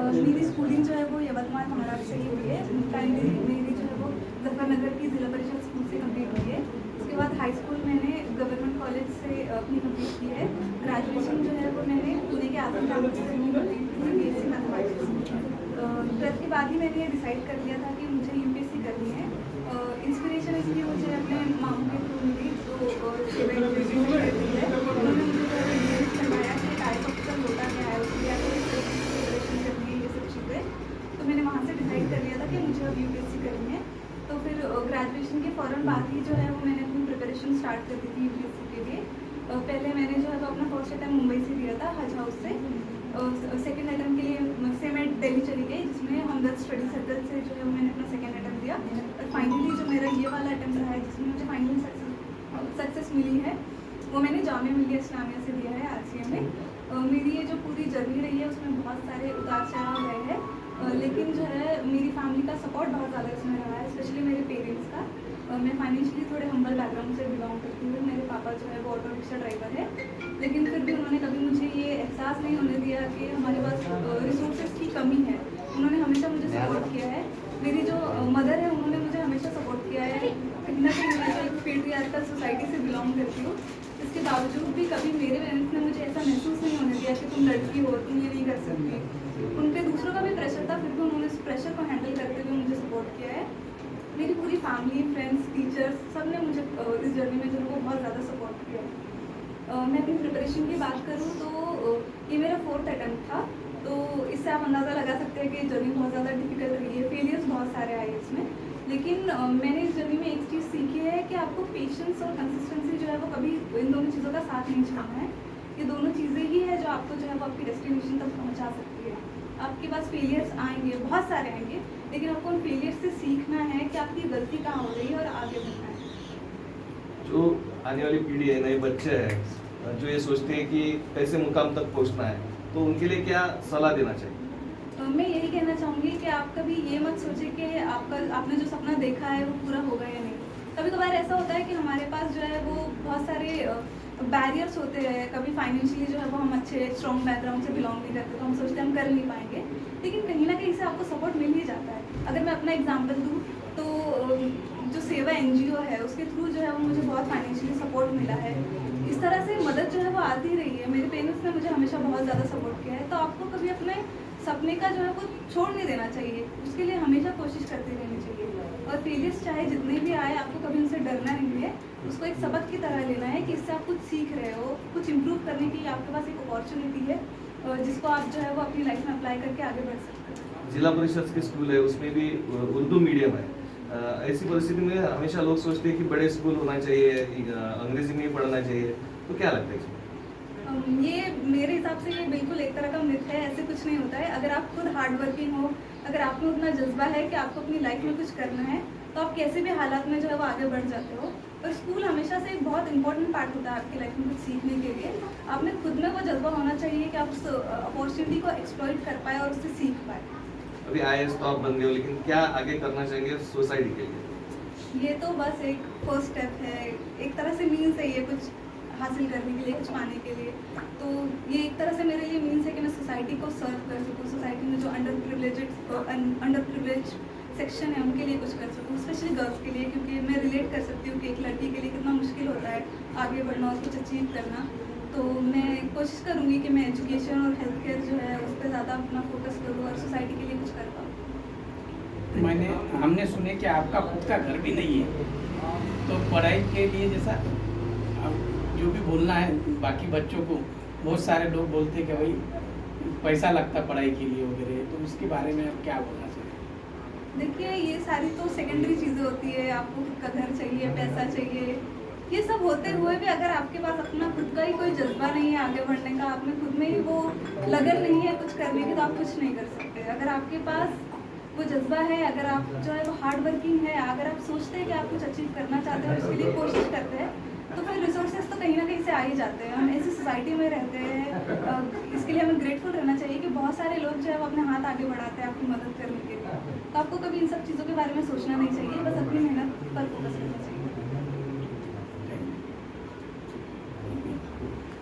मेरी स्कूलिंग जो है वो यवतमाल महाराष्ट्र से ही हुई है। प्राइमरी मेरी जो है वो मुजफ्फरनगर की जिला परिषद स्कूल से कंप्लीट हुई है। उसके बाद हाई स्कूल मैंने गवर्नमेंट कॉलेज से अपनी कंप्लीट की है। ग्रेजुएशन जो है वो मैंने पुणे के आसम कैंपस से अपनी कंप्लीट की है, BSc मैथमेटिक्स। 12th के बाद ही मैंने ये डिसाइड कर लिया था कि मुझे UPSC करनी है। इंस्पिरेशन इसलिए मुझे अपने मामू के थ्रू मिली, जो सेवा एजुकेशन करती है। उन्होंने मुझे करवाया कि टाइप ऑफिसर होता क्या है, उसके लिए प्रिपरेशन करनी है, ये सब चीज़ें। तो मैंने वहाँ से डिसाइड कर लिया था कि मुझे अब UPSC करनी है। तो फिर ग्रेजुएशन के फ़ौरन बाद ही जो है वो मैंने अपनी प्रिपरेशन स्टार्ट कर दी थी UPSC के लिए। पहले मैंने जो है वो अपना फर्स्ट अटैम्प्ट मुंबई से दिया था, हज हाउस से। सेकेंड अटैम्प्ट के लिए से मैं दिल्ली चली गई, जिसमें हमदर्द स्टडी सर्कल से जो है मैंने अपना सेकेंड अटैम्प्ट दिया। और फाइनली जो मेरा ये वाला अटैम्प्ट रहा है, जिसमें मुझे फाइनली सक्सेस मिली है, वो मैंने जामिया मिलिया इस्लामिया से दिया है, RCM में। मेरी ये जो पूरी जर्नी रही है उसमें बहुत सारे उतार चढ़ाव रहे हैं, लेकिन जो है मेरी फैमिली का सपोर्ट बहुत ज़्यादा इसमें रहा है, स्पेशली मेरे पेरेंट्स का। मैं फाइनेंशियली थोड़े हम्बल बैकग्राउंड से बिलोंग करती हूँ। मेरे पापा जो है वो ऑटो रिक्शा ड्राइवर है, लेकिन फिर भी उन्होंने कभी मुझे ये एहसास नहीं होने दिया कि हमारे पास रिसोर्सेज की कमी है। उन्होंने हमेशा मुझे सपोर्ट किया है। मेरी जो मदर है उन्होंने मुझे हमेशा सपोर्ट किया है। कहीं ना कहीं मैं एक पेट्रियार्कल सोसाइटी से बिलोंग करती हूँ, इसके बावजूद भी कभी मेरे पेरेंट्स ने मुझे ऐसा महसूस नहीं होने दिया कि तुम लड़की हो, तुम ये नहीं कर सकती। उन पर दूसरों का भी प्रेशर था, फिर भी उन्होंने उस प्रेशर को हैंडल करते हुए मुझे सपोर्ट किया है। मेरी पूरी फैमिली, फ्रेंड्स, टीचर्स, सब ने मुझे इस जर्नी में जो है वो बहुत ज़्यादा सपोर्ट किया है। मैं अपनी प्रिपरेशन की बात करूँ तो ये मेरा 4th अटैम्प्ट था, तो इससे आप अंदाज़ा लगा सकते हैं कि जर्नी बहुत ज़्यादा डिफिकल्ट रही है। फेलियर्स बहुत सारे आए इसमें, लेकिन मैंने इस जर्नी में एक चीज़ सीखी है कि आपको पेशेंस और कंसिस्टेंसी जो है वो कभी इन दोनों चीज़ों का साथ नहीं छोड़ना है। ये दोनों चीज़ें ही है जो आपको जो है वो आपकी डेस्टिनेशन तक पहुँचा सकती है। आपके पास फेलियर्स आएंगे, बहुत सारे आएंगे, लेकिन आपको उन फेलियर्स से सीखना है कि आपकी गलती कहाँ हो रही है और आगे बढ़ना है। जो आने वाली पीढ़ी है, नए बच्चे हैं जो ये सोचते हैं कि कैसे मुकाम तक पहुंचना है, तो उनके लिए क्या सलाह देना चाहिए? मैं यही कहना चाहूँगी कि आप कभी ये मत सोचें कि आपने जो सपना देखा है वो पूरा होगा या नहीं। कभी कभार ऐसा होता है कि हमारे पास जो है वो बहुत सारे बैरियर्स होते हैं। कभी फाइनेंशियली जो है वो हम अच्छे स्ट्रॉन्ग बैकग्राउंड से बिलोंग नहीं करते, तो हम सोचते हैं हम कर नहीं पाएंगे, लेकिन कहीं ना कहीं से आपको सपोर्ट मिल ही जाता है। अगर मैं अपना एग्जांपल दूँ तो जो सेवा NGO है उसके थ्रू जो है वो मुझे बहुत फाइनेंशियली सपोर्ट मिला है। इस तरह से मदद जो है वो आती रही है। मेरे पेरेंट्स ने मुझे हमेशा बहुत ज़्यादा सपोर्ट किया है। तो आपको कभी अपने सपने का जो है वो छोड़ नहीं देना चाहिए, उसके लिए हमेशा कोशिश करते रहनी चाहिए। और फेलियर्स चाहे जितने भी आए, आपको कभी उनसे डरना नहीं है, उसको एक सबक की तरह लेना है कि इससे आप कुछ सीख रहे हो, कुछ इम्प्रूव करने की आपके पास एक अपॉर्चुनिटी है, जिसको आप जो है वो अपनी लाइफ में अप्लाई करके आगे बढ़ सकते हैं। जिला परिषद के स्कूल है, उसमें भी उर्दू मीडियम है। ऐसी परिस्थिति में हमेशा लोग सोचते हैं कि बड़े स्कूल होना चाहिए, अंग्रेजी में पढ़ना चाहिए, तो क्या लगता है इसमें? ये मेरे हिसाब से ये बिल्कुल एक तरह का मिथ है। ऐसे कुछ नहीं होता है। अगर आप खुद हार्ड वर्किंग हो, अगर आप में उतना जज्बा है कि आपको अपनी लाइफ में कुछ करना है, तो आप कैसे भी हालात में जो है वो आगे बढ़ जाते हो। और स्कूल हमेशा से एक बहुत इंपॉर्टेंट पार्ट होता है आपकी लाइफ में कुछ सीखने के लिए। आपने खुद में वो जज्बा होना चाहिए कि आप उस अपॉर्चुनिटी को एक्सप्लॉइट कर पाए और उससे सीख पाए। अभी IAS तो आप बन गए हो, लेकिन क्या आगे करना चाहेंगे सोसाइटी के लिए? ये तो बस एक फर्स्ट स्टेप है, एक तरह से मीन्स है ये कुछ हासिल करने के लिए, कुछ पाने के लिए। तो ये एक तरह से मेरे लिए मीन्स है कि मैं सोसाइटी को सर्व कर सकूँ, सोसाइटी में जो अंडर प्रिविलेज सेक्शन है उनके लिए कुछ कर सकूँ, स्पेशली गर्ल्स के लिए, क्योंकि मैं रिलेट कर सकती हूँ कि एक लड़की के लिए कितना मुश्किल होता है आगे बढ़ना और कुछ अचीव करना। तो मैं कोशिश करूँगी कि मैं एजुकेशन और हेल्थ केयर जो है उस पर ज़्यादा अपना फोकस करूँ और सोसाइटी के लिए कुछ कर पाऊँ। हमने सुने कि आपका खुद का घर भी नहीं है, तो पढ़ाई के लिए जैसा जो भी बोलना है बाकी बच्चों को, बहुत सारे लोग बोलते हैं कि भाई पैसा लगता पढ़ाई के लिए वगैरह, तो उसके बारे में आप क्या बोलना चाहिए? देखिए, ये सारी तो सेकेंडरी चीज़ें होती है। आपको खुद का घर चाहिए, पैसा चाहिए, ये सब होते हुए भी अगर आपके पास अपना खुद का ही कोई जज्बा नहीं है आगे बढ़ने का, आप में खुद में ही वो लगन नहीं है कुछ करने की, तो आप कुछ नहीं कर सकते। अगर आपके पास वो जज्बा है, अगर आप जो है वो हार्ड वर्किंग है, अगर आप सोचते हैं कि आप कुछ अचीव करना चाहते हैं और इसके लिए कोशिश करते हैं, तो फिर रिसोर्सेज तो कहीं ना कहीं से आ ही जाते हैं। हम ऐसी सोसाइटी में रहते हैं, इसके लिए हमें ग्रेटफुल रहना चाहिए कि बहुत सारे लोग जो है वो अपने हाथ आगे बढ़ाते हैं आपकी मदद करने के लिए। तो आपको कभी इन सब चीज़ों के बारे में सोचना नहीं चाहिए, बस अपनी मेहनत पर फोकस करना चाहिए।